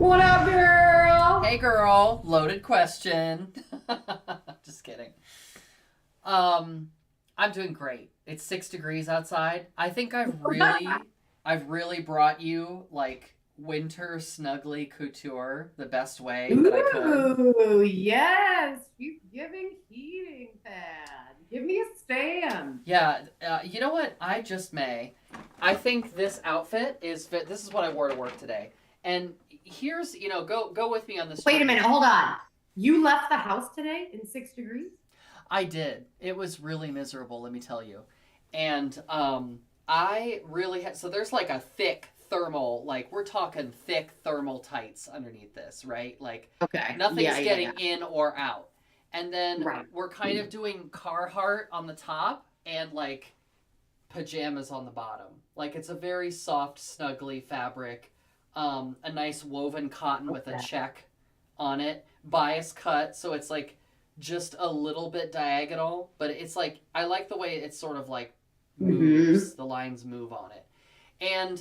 What up, girl? Hey girl, loaded question. Just kidding. Um, I'm doing great. It's 6 degrees outside. I think I've really brought you like winter snuggly couture the best way that I could. Ooh, yes. She's giving heating pad. Give me a stand. Yeah, you know what? I just may. I think this outfit is fit. This is what I wore to work today. And here's, go with me on this Wait a journey. minute, hold on. You left the house today in 6 degrees? I did. It was really miserable, let me tell you. And I really had, so there's like a thick thermal, like we're talking thick thermal tights underneath this, right? Like Okay. nothing's Yeah. getting in or out. And then Right. we're kind of doing Carhartt on the top and like pajamas on the bottom. Like it's a very soft, snuggly fabric, a nice woven cotton with a Okay. check on it, bias cut, so it's like just a little bit diagonal, but it's like I like the way it sort of like Mm-hmm. moves, the lines move on it. And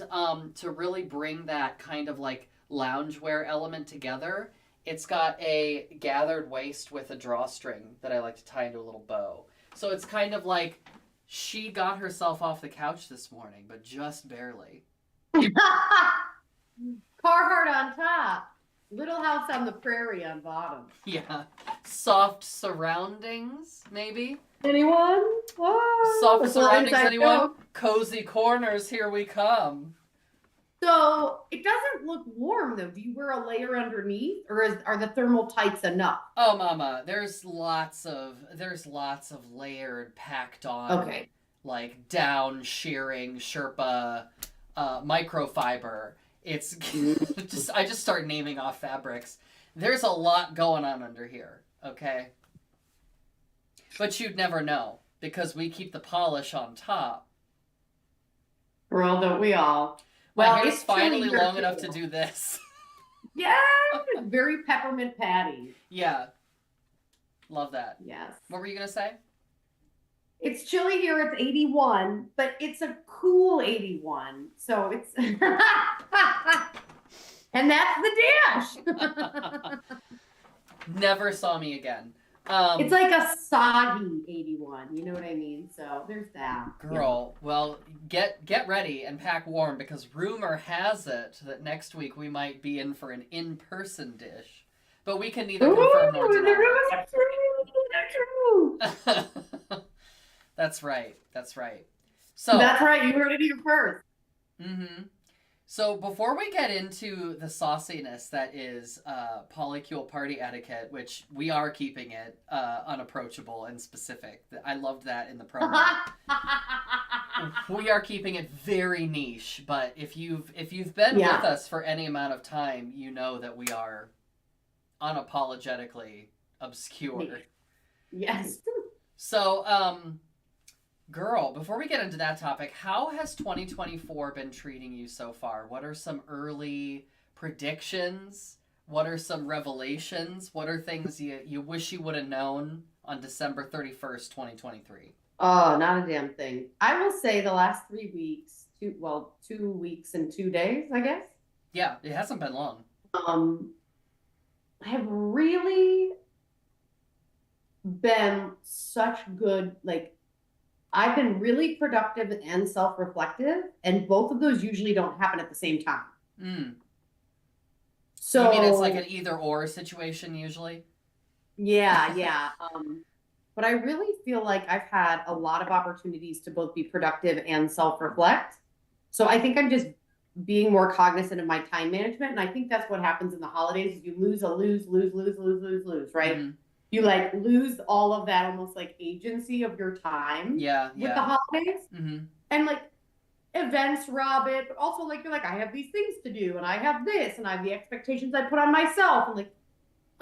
to really bring that kind of like loungewear element together, it's got a gathered waist with a drawstring that I like to tie into a little bow. So it's kind of like she got herself off the couch this morning, but just barely. Carhartt on top. Little House on the Prairie on bottom. Yeah. Soft surroundings, maybe? Anyone? Oh, Soft that's a little surroundings, inside anyone? joke. Cozy corners, here we come. So it doesn't look warm though. Do you wear a layer underneath, or are the thermal tights enough? Oh, mama, there's lots of layered, packed on, Okay. like down shearing Sherpa, microfiber. It's Mm. just I just start naming off fabrics. There's a lot going on under here, okay? But you'd never know because we keep the polish on top. Girl, don't we all? My Well, hair's it's chilly finally here long enough to too. do this. Yes, very peppermint patty. Yeah, love that. Yes. What were you gonna say? It's chilly here. It's 81, but it's a cool 81. So it's and that's the dash. Never saw me again. It's like a soggy 81. You know what I mean? So there's that. Girl, well, get ready and pack warm because rumor has it that next week we might be in for an in-person dish, but we can neither Ooh, confirm nor the deny. rumors are true. They're true. That's right. That's right. So, That's right. You heard it here first. mm-hmm. So before we get into the sauciness that is Polycule party etiquette, which we are keeping it unapproachable and specific. I loved that in the promo. We are keeping it very niche, but if you've been with Yeah. us for any amount of time, you know that we are unapologetically obscure. Yes. So, girl, before we get into that topic, how has 2024 been treating you so far? What are some early predictions? What are some revelations? What are things you wish you would have known on December 31st, 2023? Oh, not a damn thing. I will say the last 3 weeks, 2 weeks and 2 days, I guess, Yeah, it hasn't been long. um, have really been such good, like, I've been really productive and self-reflective, and both of those usually don't happen at the same time. Mm. You mean it's like an So, either or situation usually? yeah. But I really feel like I've had a lot of opportunities to both be productive and self-reflect. So I think I'm just being more cognizant of my time management. And I think that's what happens in the holidays is you lose, right? Mm-hmm. You like lose all of that almost like agency of your time Yeah, with the yeah. holidays. Mm-hmm. And like events rob it, but also like you're like, I have these things to do and I have this and I have the expectations I put on myself. And like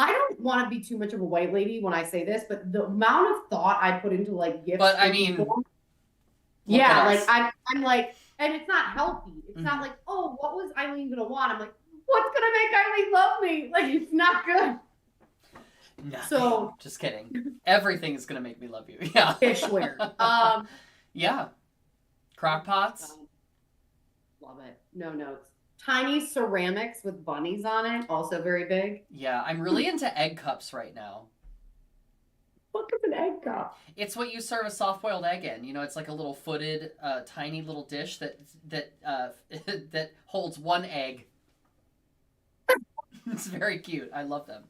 I don't want to be too much of a white lady when I say this, but the amount of thought I put into like gifts But I for mean, people, look at yeah, like us. I'm like, and it's not healthy. It's not Mm-hmm. like, oh, what was Eileen gonna want? I'm like, what's gonna make Eileen love me? Like it's not good. Nothing. So Just kidding. Everything is gonna make me love you. Yeah. dishware. Yeah. Crock pots. Love it. No notes. tiny ceramics with bunnies on it, also very big. Yeah, I'm really into egg cups right now. Look at an egg cup. It's what you serve a soft-boiled egg in. You know, it's like a little footed, tiny little dish that that holds one egg. It's very cute. I love them.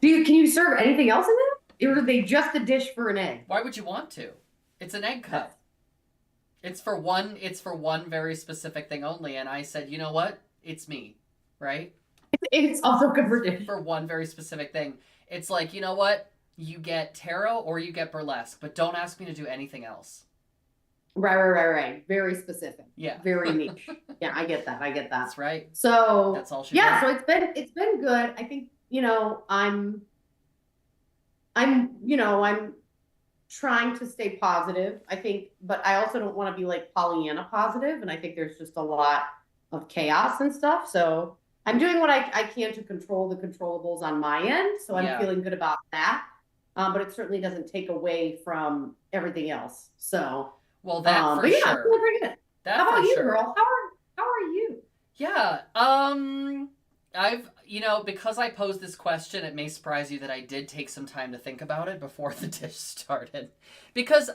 Can you serve anything else in them? Or are they just a dish for an egg? Why would you want to? It's an egg cup. It's for one. It's for one very specific thing only. And I said, you know what? It's me, right? It's also good for dish. For one very specific thing. It's like, you know what? You get tarot or you get burlesque, but don't ask me to do anything else. Right. Very specific. Yeah. Very niche. Yeah, I get that. That's right. So that's all she yeah, did. so it's been good. I think, I'm trying to stay positive. I think, but I also don't want to be like Pollyanna positive. And I think there's just a lot of chaos and stuff. So I'm doing what I can to control the controllables on my end. So I'm feeling good about that. But it certainly doesn't take away from everything else. So, well, that for but yeah, sure. I'm feeling pretty good. That How about for you, sure. girl? How are you? Yeah. I've, because I posed this question, it may surprise you that I did take some time to think about it before the dish started. Because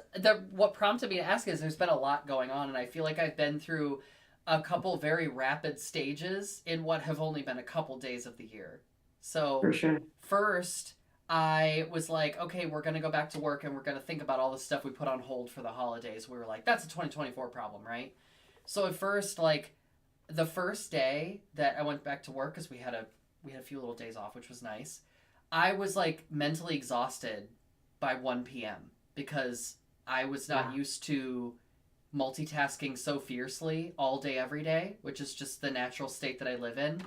what prompted me to ask is there's been a lot going on, and I feel like I've been through a couple very rapid stages in what have only been a couple days of the year. So, For sure. First, I was like, okay, we're going to go back to work and we're going to think about all the stuff we put on hold for the holidays. We were like, that's a 2024 problem, right? So at first, like, the first day that I went back to work, because we had a few little days off, which was nice, I was like mentally exhausted by 1 p.m. because I was not used to multitasking so fiercely all day, every day, which is just the natural state that I live in.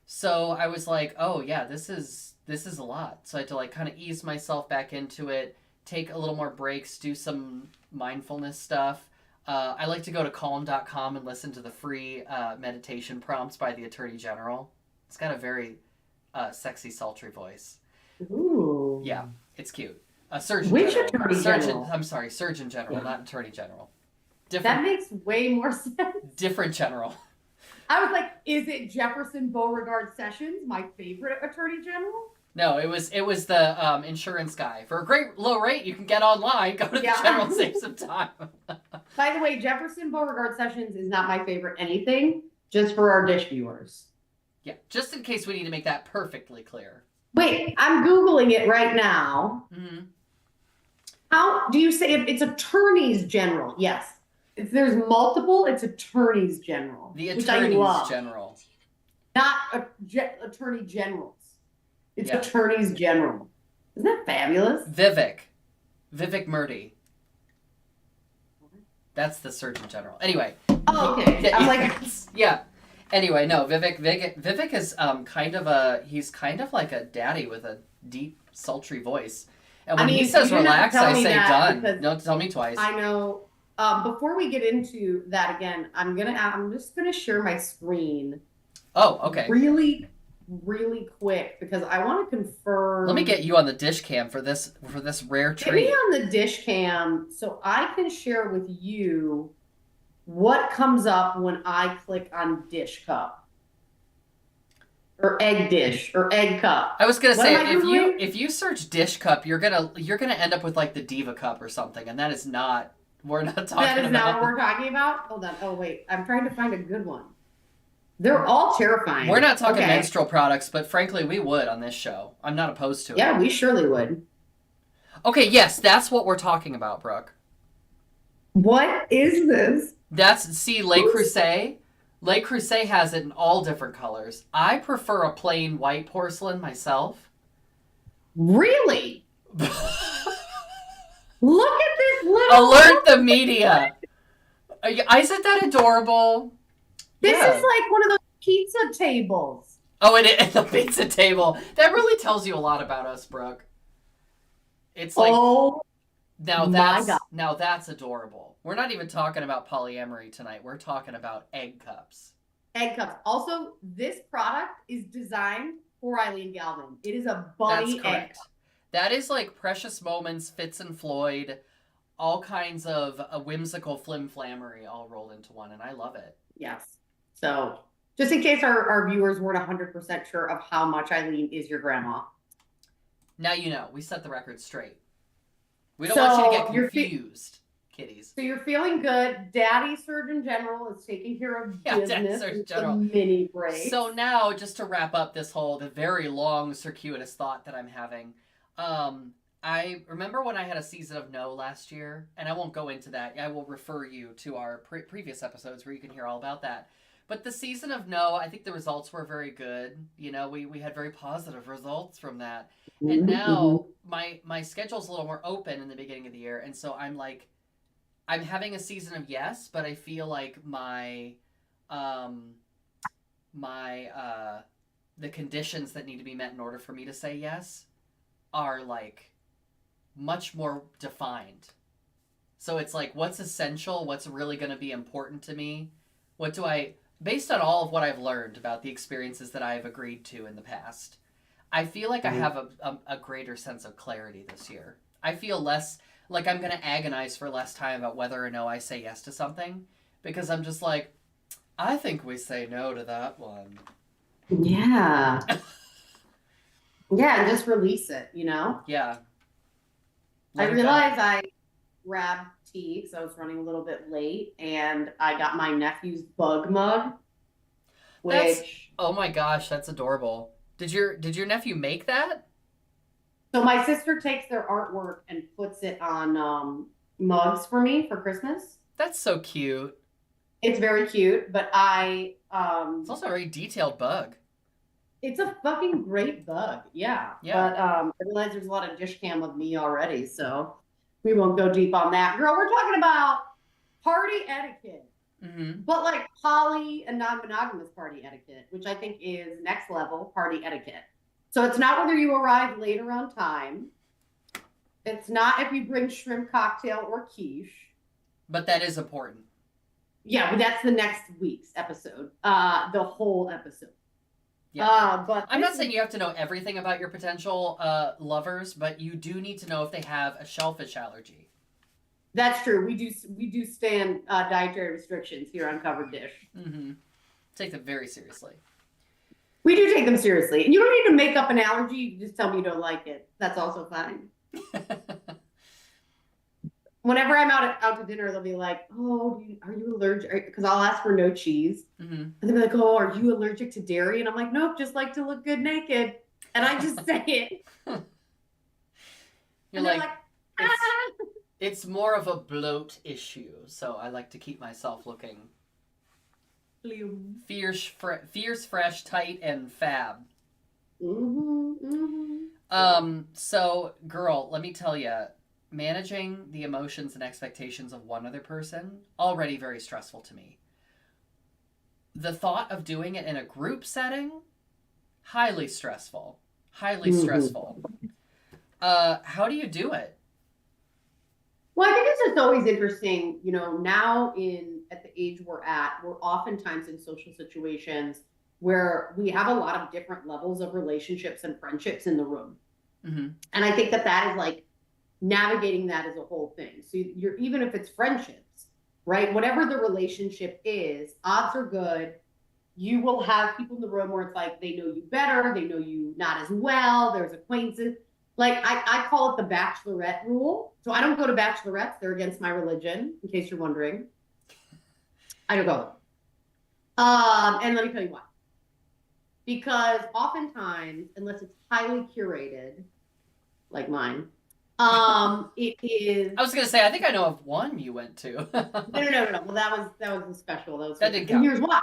So I was like, oh yeah, this is a lot. So I had to like kind of ease myself back into it, take a little more breaks, do some mindfulness stuff. I like to go to calm.com and listen to the free meditation prompts by the Attorney General. It's got a very sexy, sultry voice. Ooh. Yeah, it's cute. Surgeon Which General. Attorney General? I'm sorry, Surgeon General, not Attorney General. That makes way more sense. Different general. I was like, is it Jefferson Beauregard Sessions, my favorite Attorney General? No, it was the insurance guy. For a great low rate, you can get online. Go to the general, save some time. By the way, Jefferson Beauregard Sessions is not my favorite anything, just for our dish viewers. Yeah, just in case we need to make that perfectly clear. Wait, I'm Googling it right now. Mm-hmm. How do you say it? It's attorneys general? Yes. If there's multiple, it's attorneys general. The attorneys general. Not attorney generals. It's attorneys general. Isn't that fabulous? Vivek Murdy. That's the Surgeon General. Anyway. Oh, okay. I'm like, yeah. Anyway, no, Vivek is he's kind of like a daddy with a deep, sultry voice. And when he says relax, I say done. Don't tell me twice. I know. Before we get into that again, I'm just gonna share my screen. Oh, okay. Really quick because I want to confirm. Let me get you on the dish cam for this rare treat. Get me on the dish cam so I can share with you what comes up when I click on dish cup or egg dish or egg cup. I was gonna say if you search dish cup, you're gonna end up with like the Diva cup or something, and that is not. We're not talking about. That is not what we're talking about? Hold on. Oh, wait. I'm trying to find a good one. They're all terrifying. We're not talking menstrual products, but frankly, we would on this show. I'm not opposed to it. Yeah, we surely would. Okay, yes, that's what we're talking about, Brooke. What is this? Le Creuset. Le Creuset has it in all different colors. I prefer a plain white porcelain myself. Really? Look at this little... Alert the media. Isn't that adorable? This is like one of those pizza tables. Oh, it is the pizza table. That really tells you a lot about us, Brooke. It's like... Oh, now that's adorable. We're not even talking about polyamory tonight. We're talking about egg cups. Egg cups. Also, this product is designed for Eileen Galvin. It is a bunny egg cup. That is like Precious Moments, Fitz and Floyd, all kinds of a whimsical flim-flammery all rolled into one, and I love it. Yes. So just in case our viewers weren't 100% sure of how much Eileen is your grandma. Now you know. We set the record straight. We don't want you to get So confused, kitties. so you're feeling good. Daddy Surgeon General is taking care of Yeah, Daddy business Surgeon with General. some mini breaks. So now, just to wrap up the very long, circuitous thought that I'm having, I remember when I had a season of no last year, and I won't go into that. I will refer you to our previous episodes where you can hear all about that. But the season of no, I think the results were very good. You know, we had very positive results from that. And now my schedule's a little more open in the beginning of the year, and so I'm like, I'm having a season of yes, but I feel like um, the conditions that need to be met in order for me to say yes are like much more defined. So it's like, what's essential? What's really going to be important to me? What do I, based on all of what I've learned about the experiences that I've agreed to in the past, I feel like I have a greater sense of clarity this year. I feel less like I'm going to agonize for less time about whether or no I say yes to something, because I'm just like, I think we say no to that one. Yeah. Yeah, and just release it, you know? Yeah. I Let it go. realized I grabbed tea because I was running a little bit late, and I got my nephew's bug mug, which Oh my gosh, that's adorable. Did your nephew make that? so my sister takes their artwork and puts it on mugs for me for Christmas. That's so cute. It's very cute, but It's also a very detailed bug. it's a fucking great bug. Yeah. Yeah. But I realize there's a lot of dish cam of me already, so we won't go deep on that. Girl, we're talking about party etiquette. Mm-hmm. But like poly and non-monogamous party etiquette, which I think is next level party etiquette. So it's not whether you arrive later on time. It's not if you bring shrimp cocktail or quiche. But that is important. Yeah, but that's the next week's episode. The whole episode. Yeah. But I'm not saying you have to know everything about your potential lovers, but you do need to know if they have a shellfish allergy. that's true. We do stand dietary restrictions here on Covered Dish. Mm-hmm. Take them very seriously. We do take them seriously. And you don't need to make up an allergy. You just tell me you don't like it. That's also fine. Whenever I'm out to dinner, they'll be like, "Oh, are you allergic?" Because I'll ask for no cheese, and they'll be like, "Oh, are you allergic to dairy?" And I'm like, "Nope, just like to look good naked." And I just say it. You're like ah! It's more of a bloat issue, so I like to keep myself looking fierce, fresh, tight, and fab. So, girl, let me tell you. Managing the emotions and expectations of one other person, already very stressful to me. The thought of doing it in a group setting, highly stressful. Highly stressful. How do you do it? Well, I think it's just always interesting, you know, now at the age we're at, we're oftentimes in social situations where we have a lot of different levels of relationships and friendships in the room. Mm-hmm. And I think that is like navigating that as a whole thing. So you're, even if it's friendships, right? Whatever the relationship is, odds are good. You will have people in the room where it's like, they know you better. They know you not as well. There's acquaintances. Like I call it the bachelorette rule. So I don't go to bachelorettes. They're against my religion, in case you're wondering. I don't go. And let me tell you why. Because oftentimes, unless it's highly curated, like mine, it is. I was gonna say, I think I know of one you went to. No. Well, that was a special. That didn't count. And here's why.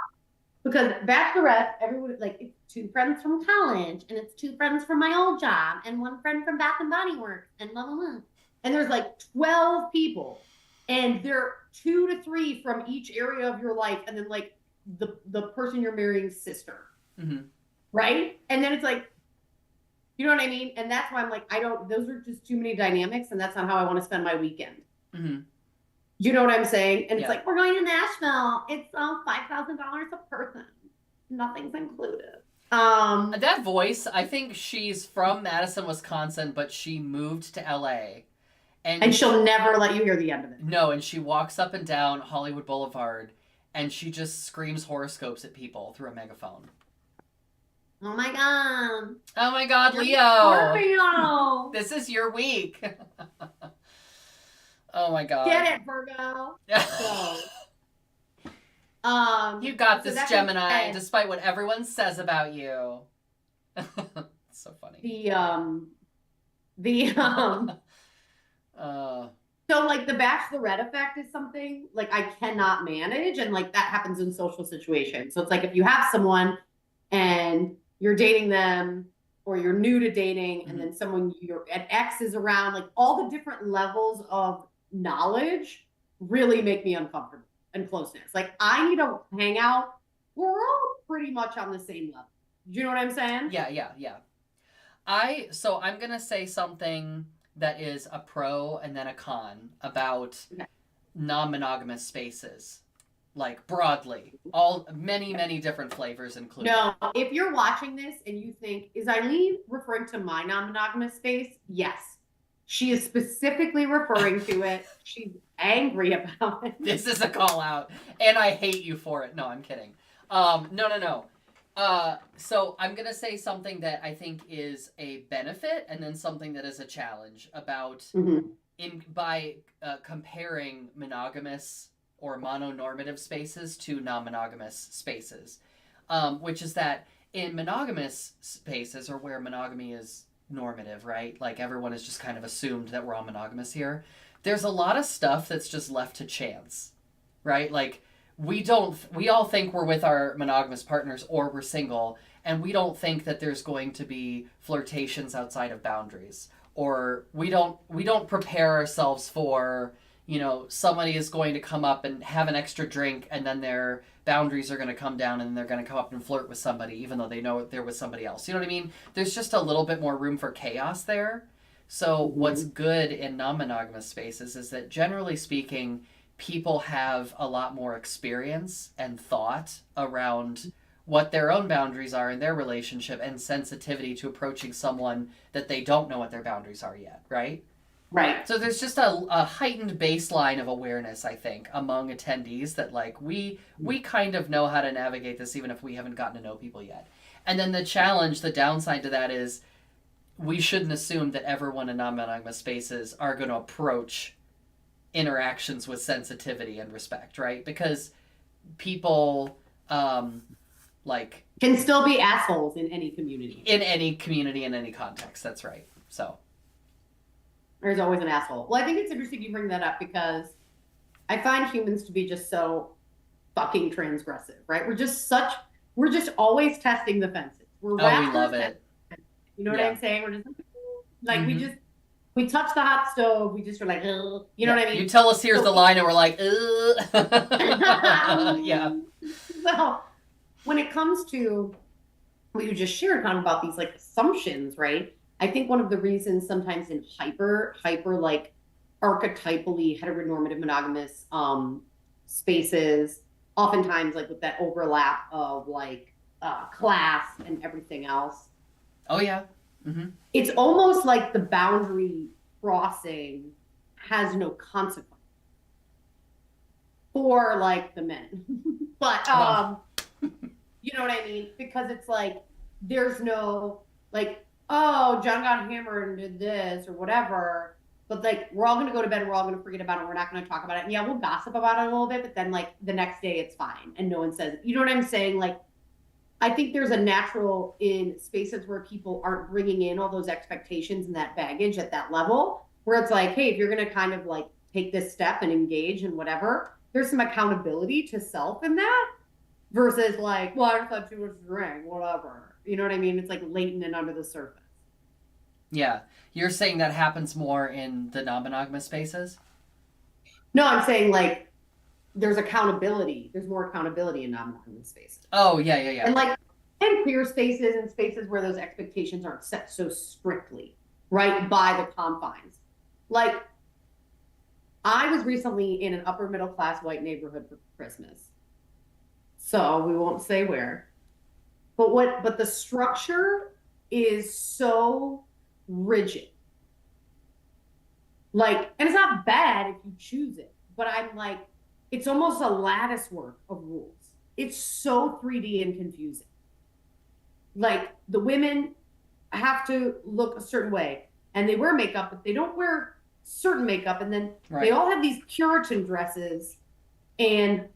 Because bachelorette, everyone like it's 2 friends from college, and it's 2 friends from my old job, and 1 friend from Bath and Body Works, and blah blah blah. And there's like 12 people, and they're 2 to 3 from each area of your life, and then like the person you're marrying's sister, right? And then it's like. You know what I mean? And that's why I'm like, those are just too many dynamics, and that's not how I want to spend my weekend. Mm-hmm. You know what I'm saying? And it's like, we're going to Nashville. It's $5,000 a person. Nothing's included. That voice, I think she's from Madison, Wisconsin, but she moved to LA. And she'll never let you hear the end of it. No, and she walks up and down Hollywood Boulevard, and she just screams horoscopes at people through a megaphone. Oh my God. Oh my God, You're Leo. Scorpio. This is your week. Oh my God. Get it, Virgo. So, you got so this, that Gemini, said, despite what everyone says about you. It's so funny. The uh, so like the bachelorette effect is something like I cannot manage, and like that happens in social situations. So it's like if you have someone and you're dating them, or you're new to dating, and then someone your an ex is around, like all the different levels of knowledge really make me uncomfortable and closeness. Like I need to hang out. We're all pretty much on the same level. Do you know what I'm saying? yeah. So I'm gonna say something that is a pro and then a con about non-monogamous spaces, like broadly, all many different flavors included. No, if you're watching this and you think, is Eileen referring to my non-monogamous space? Yes. She is specifically referring to it. She's angry about it. This is a call out, and I hate you for it. No, I'm kidding. No. So I'm gonna say something that I think is a benefit, and then something that is a challenge about by comparing monogamous or mononormative spaces to non-monogamous spaces, which is that in monogamous spaces, or where monogamy is normative, right? Like everyone is just kind of assumed that we're all monogamous here. There's a lot of stuff that's just left to chance, right? Like we all think we're with our monogamous partners or we're single, and we don't think that there's going to be flirtations outside of boundaries, or we don't prepare ourselves for, somebody is going to come up and have an extra drink, and then their boundaries are going to come down and they're going to come up and flirt with somebody even though they know they're with somebody else. You know what I mean? There's just a little bit more room for chaos there. So what's good in non-monogamous spaces is that, generally speaking, people have a lot more experience and thought around what their own boundaries are in their relationship, and sensitivity to approaching someone that they don't know what their boundaries are yet, right? Right. So there's just a heightened baseline of awareness, I think, among attendees that like we kind of know how to navigate this even if we haven't gotten to know people yet. And then the downside to that is we shouldn't assume that everyone in non-monogamous spaces are going to approach interactions with sensitivity and respect, right? Because people can still be assholes in any community. In any context, that's right. So there's always an asshole. Well, I think it's interesting you bring that up, because I find humans to be just so fucking transgressive, right? We're just always testing the fences. We're we love it. You know what I'm saying? We're just like we touch the hot stove. We just are like, ugh. You know what I mean? You tell us here's the line, and we're like, ugh. Yeah. So when it comes to what you just shared, kind of about these like assumptions, right? I think one of the reasons sometimes in hyper like archetypally heteronormative monogamous spaces, oftentimes like with that overlap of like class and everything else. Oh yeah. It's almost like the boundary crossing has no consequence for like the men. But you know what I mean? Because it's like there's no like, oh, John got hammered and did this or whatever, but like we're all gonna go to bed and we're all gonna forget about it. We're not gonna talk about it. And yeah, we'll gossip about it a little bit, but then like the next day it's fine and no one says it. You know what I'm saying? Like I think there's a natural in spaces where people aren't bringing in all those expectations and that baggage at that level, where it's like, hey, if you're gonna kind of like take this step and engage and whatever, there's some accountability to self in that, versus like, well, I just thought too much to drink, whatever. You know what I mean? It's like latent and under the surface. Yeah. You're saying that happens more in the non-monogamous spaces? No, I'm saying like there's accountability. There's more accountability in non-monogamous spaces. Oh, yeah. And like in queer spaces and spaces where those expectations aren't set so strictly, right, by the confines. Like I was recently in an upper middle class white neighborhood for Christmas. So we won't say where. But the structure is so rigid. Like, and it's not bad if you choose it, but I'm like, it's almost a lattice work of rules. It's so 3D and confusing. Like the women have to look a certain way and they wear makeup, but they don't wear certain makeup. And then they all have these Puritan dresses and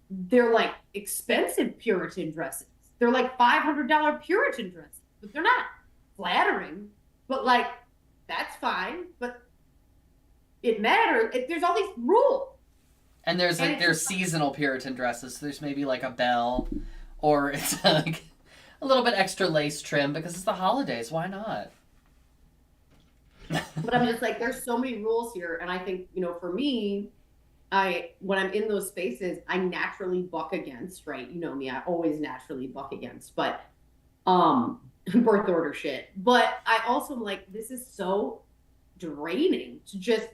they're like expensive Puritan dresses. They're like $500 Puritan dresses, but they're not flattering. But like, that's fine. But it matters. There's all these rules. And there's seasonal Puritan dresses. So there's maybe like a bell, or it's like a little bit extra lace trim because it's the holidays. Why not? But I'm just like, there's so many rules here, and I think, you know, for me, when I'm in those spaces, I naturally buck against, right? You know me, I always naturally buck against, but birth order shit. But I also am like, this is so draining to just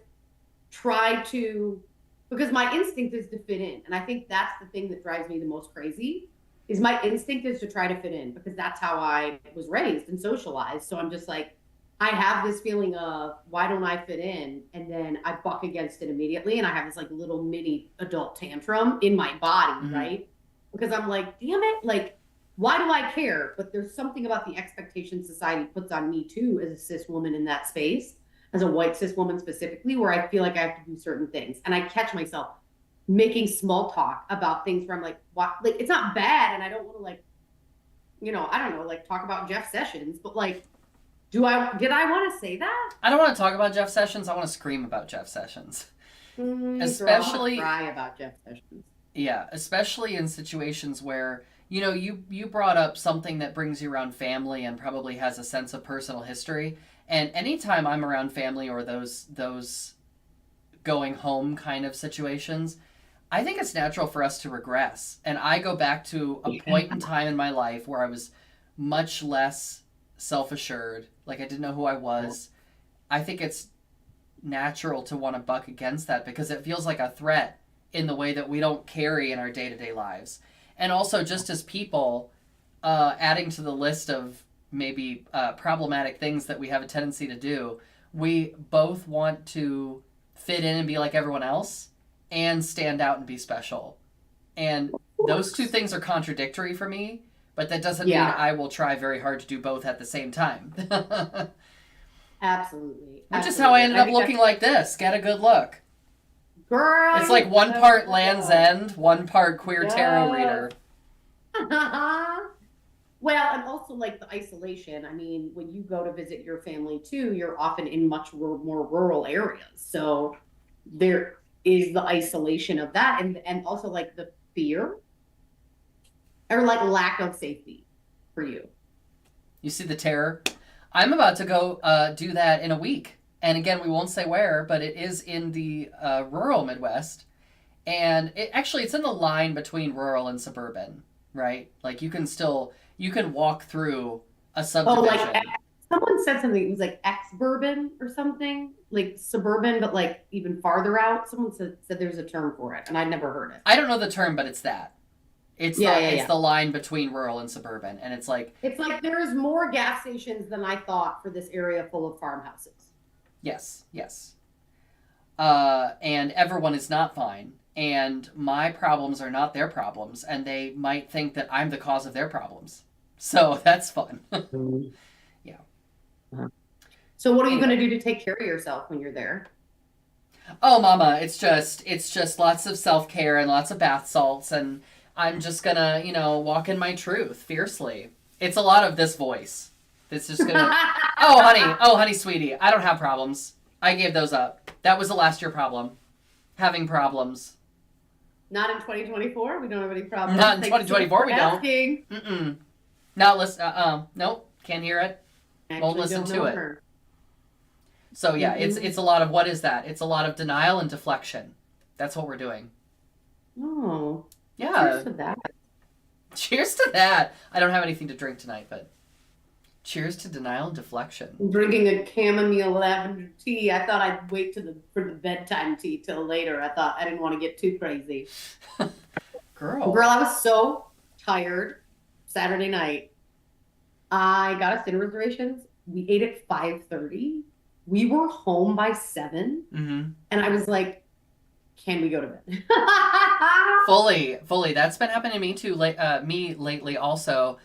try to, because my instinct is to fit in. And I think that's the thing that drives me the most crazy, is my instinct is to try to fit in, because that's how I was raised and socialized. So I'm just like, I have this feeling of, why don't I fit in? And then I buck against it immediately. And I have this like little mini adult tantrum in my body, right? Because I'm like, damn it, like, why do I care? But there's something about the expectation society puts on me too, as a cis woman in that space, as a white cis woman specifically, where I feel like I have to do certain things. And I catch myself making small talk about things where I'm like, what? Like, it's not bad. And I don't want to, like, you know, I don't know, like talk about Jeff Sessions, but like, did I want to say that? I don't want to talk about Jeff Sessions. I want to scream about Jeff Sessions. Especially cry about Jeff Sessions. Yeah, especially in situations where, you know, you brought up something that brings you around family and probably has a sense of personal history. And anytime I'm around family or those going home kind of situations, I think it's natural for us to regress. And I go back to a point in time in my life where I was much less self-assured, like I didn't know who I was. I think it's natural to want to buck against that because it feels like a threat in the way that we don't carry in our day-to-day lives. And also, just as people, adding to the list of maybe problematic things that we have a tendency to do, we both want to fit in and be like everyone else and stand out and be special. And those two things are contradictory for me, but that doesn't mean I will try very hard to do both at the same time. Absolutely. Which is how I ended up looking like this. Get a good look. Girl. It's like one part Land's End, one part queer tarot reader. Well, and also like the isolation. I mean, when you go to visit your family too, you're often in much more rural areas. So there is the isolation of that, and also like the fear or like lack of safety for you. You see the terror? I'm about to go do that in a week. And again, we won't say where, but it is in the rural Midwest. And it's in the line between rural and suburban, right? Like you can walk through a subdivision. Oh, like someone said something, it was like ex-urban or something, like suburban, but like even farther out. Someone said there's a term for it, and I'd never heard it. I don't know the term, but it's that. It's the line between rural and suburban, and it's like there's more gas stations than I thought for this area full of farmhouses. Yes. And everyone is not fine, and my problems are not their problems, and they might think that I'm the cause of their problems. So that's fun. Yeah. So what are you going to do to take care of yourself when you're there? Oh, mama, it's just lots of self-care and lots of bath salts, and I'm just gonna, walk in my truth fiercely. It's a lot of this voice. It's just gonna, oh, honey, sweetie, I don't have problems. I gave those up. That was the last year problem. Having problems. Not in 2024. We don't have any problems. Not in 2024. We asking. don't. Mm-mm. Not listen. Nope. Can't hear it. Won't listen to it. Her. So yeah, it's a lot of, what is that? It's a lot of denial and deflection. That's what we're doing. Oh. Yeah. Cheers to that. Cheers to that. I don't have anything to drink tonight, but cheers to denial and deflection. I'm drinking a chamomile lavender tea. I thought I'd wait for the bedtime tea till later. I didn't want to get too crazy. Girl, I was so tired Saturday night. I got us dinner reservations. We ate at 5:30. We were home by 7. Mm-hmm. And I was like, can we go to bed? Fully. That's been happening to me too. Me lately also.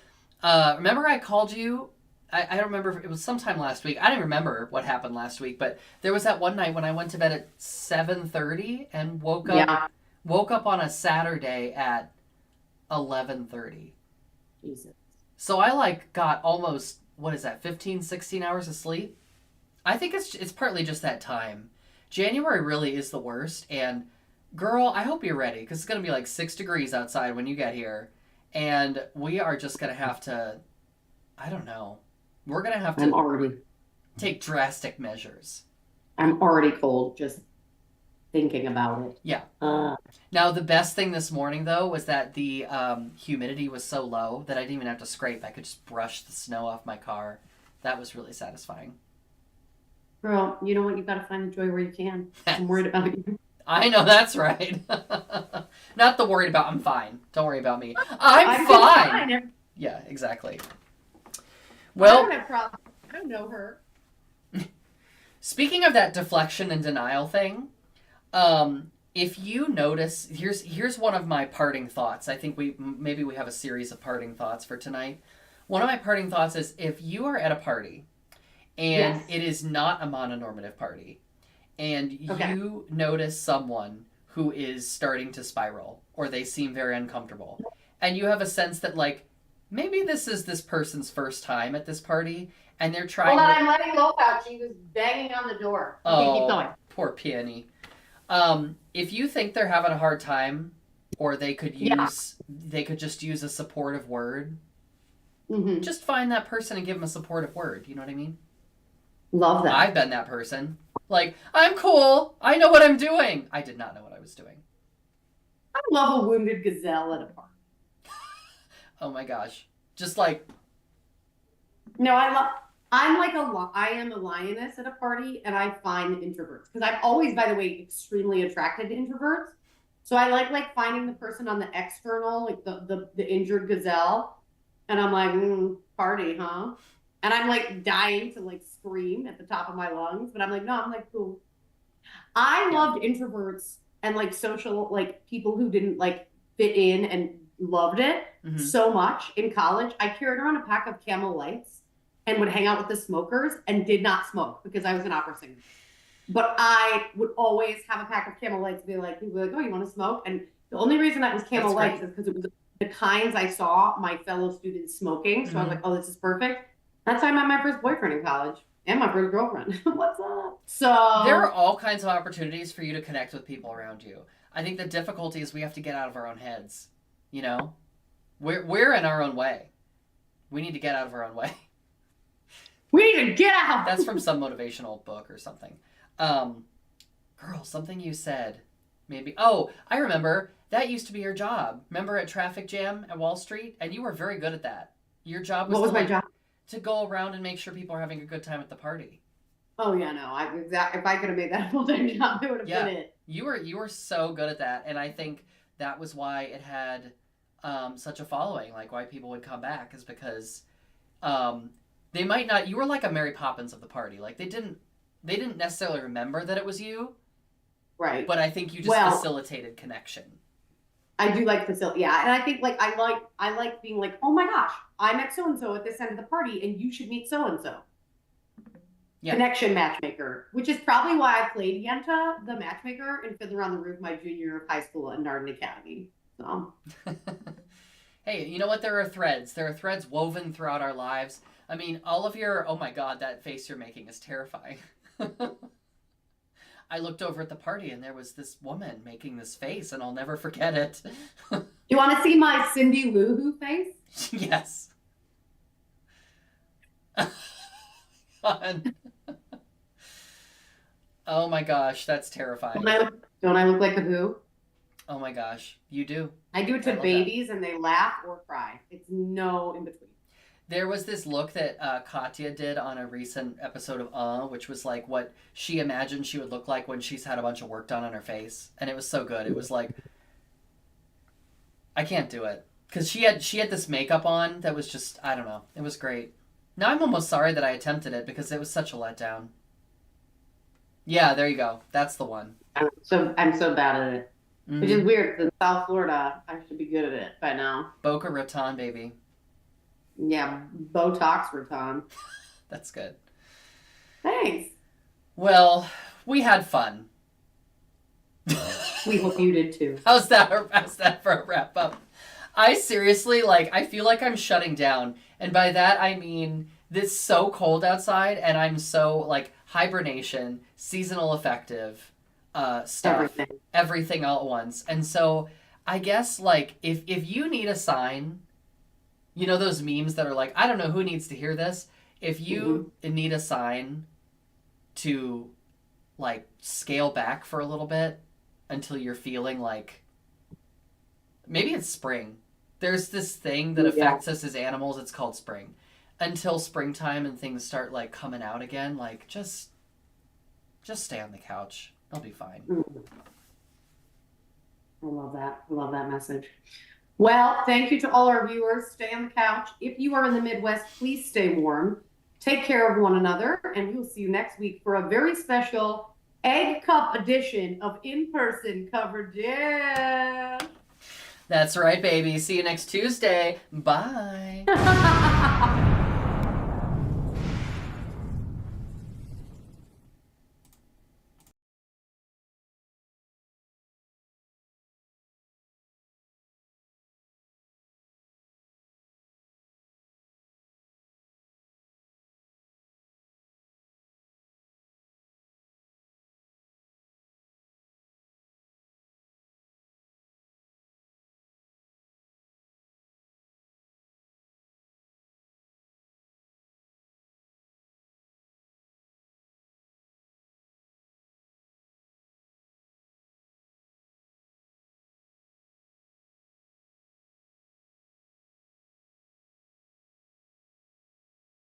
Remember I called you. I don't remember. It was sometime last week. I don't remember what happened last week, but there was that one night when I went to bed at 7:30 and Yeah. woke up on a Saturday at 11:30. Jesus. So I like got almost, what is that, 15, 16 hours of sleep? I think it's partly just that time. January really is the worst, and girl, I hope you're ready because it's going to be like 6 degrees outside when you get here, and we are just going to have to, I don't know. We're going to have I'm to already take drastic measures. I'm already cold just thinking about it. Yeah. Uh, Now, the best thing this morning, though, was that the humidity was so low that I didn't even have to scrape. I could just brush the snow off my car. That was really satisfying. Girl, you know what? You've got to find the joy where you can. I'm worried about you. I know that's right. Not the worried about. I'm fine. Don't worry about me. I'm fine. Yeah, exactly. Well, I don't have problems. I don't know her. Speaking of that deflection and denial thing, if you notice, here's one of my parting thoughts. I think maybe we have a series of parting thoughts for tonight. One of my parting thoughts is if you are at a party and Yes. it is not a mononormative party, and Okay. you notice someone who is starting to spiral or they seem very uncomfortable, and you have a sense that like maybe this is this person's first time at this party and they're trying Hold on, to I'm letting Lo out. She was banging on the door. Okay, keep going. poor peony. If you think they're having a hard time or they could just use a supportive word, Mm-hmm. just find that person and give them a supportive word. You know what I mean? Love that. I've been that person. Like, I'm cool. I know what I'm doing. I did not know what I was doing. I love a wounded gazelle at a park. Oh my gosh. Just like, No, I am a lioness at a party, and I find introverts because I'm always, by the way, extremely attracted to introverts. So I like finding the person on the external, like the injured gazelle, and I'm like, party, huh? And I'm like dying to like scream at the top of my lungs, but I'm like, no, I'm like, cool. I Yeah. loved introverts and like social, like people who didn't like fit in and loved it so much in college. I carried around a pack of Camel Lights and would hang out with the smokers and did not smoke because I was an opera singer. But I would always have a pack of Camel Lights and be like, people were like, oh, you want to smoke? And the only reason that was Camel That's Lights is because it was the kinds I saw my fellow students smoking. So I was like, oh, this is perfect. That's how I met my first boyfriend in college and my first girlfriend. What's up? So there are all kinds of opportunities for you to connect with people around you. I think the difficulty is we have to get out of our own heads. You know? We're in our own way. We need to get out of our own way. we need to get out. That's from some motivational book or something. Girl, something you said. Maybe. Oh, I remember. That used to be your job. Remember at Traffic Jam at Wall Street? And you were very good at that. Your job was What was my job? To go around and make sure people are having a good time at the party. Oh yeah, no. If I could have made that a full-time job, it would have been it. You were so good at that, and I think that was why it had such a following. Like why people would come back is because they might not. You were like a Mary Poppins of the party. Like they didn't necessarily remember that it was you, right? But I think you just facilitated connection. I do like facility, yeah, and I think like I like being like, oh my gosh, I met so and so at this end of the party, and you should meet so and so. Yeah. Connection matchmaker, which is probably why I played Yenta, the matchmaker, in Fiddler on the Roof my junior year of high school at Narden Academy. So, hey, you know what? There are threads. There are threads woven throughout our lives. I mean, all of your, oh my God, that face you're making is terrifying. I looked over at the party and there was this woman making this face and I'll never forget it. You want to see my Cindy Lou Who face? Yes. Oh my gosh, that's terrifying. Don't I look like a Who? Oh my gosh, you do. I do it to babies and they laugh or cry. It's no in between. There was this look that Katya did on a recent episode of which was like what she imagined she would look like when she's had a bunch of work done on her face. And it was so good. It was like, I can't do it. Because she had this makeup on that was just, I don't know. It was great. Now I'm almost sorry that I attempted it because it was such a letdown. Yeah, there you go. That's the one. I'm so bad at it. Which is Mm-hmm. weird because in South Florida, I should be good at it by now. Boca Raton, baby. Yeah, Botox Raton. That's good. Thanks. Well, we had fun. We hope you did too. How's that? How's that for a wrap up? I seriously, like, I feel like I'm shutting down. And by that, I mean, it's so cold outside, and I'm so, like, hibernation, seasonal affective stuff, Everything. everything all at once. And so, I guess, like, if you need a sign, you know, those memes that are like, I don't know who needs to hear this. If you need a sign to, like, scale back for a little bit until you're feeling like maybe it's spring. There's this thing that Yeah. affects us as animals. It's called spring. Until springtime and things start like coming out again, like just stay on the couch. They'll be fine. I love that. I love that message. Well, thank you to all our viewers. Stay on the couch. If you are in the Midwest, please stay warm. Take care of one another, and we will see you next week for a very special Egg Cup edition of in-person coverage. Yeah. That's right, baby. See you next Tuesday. Bye.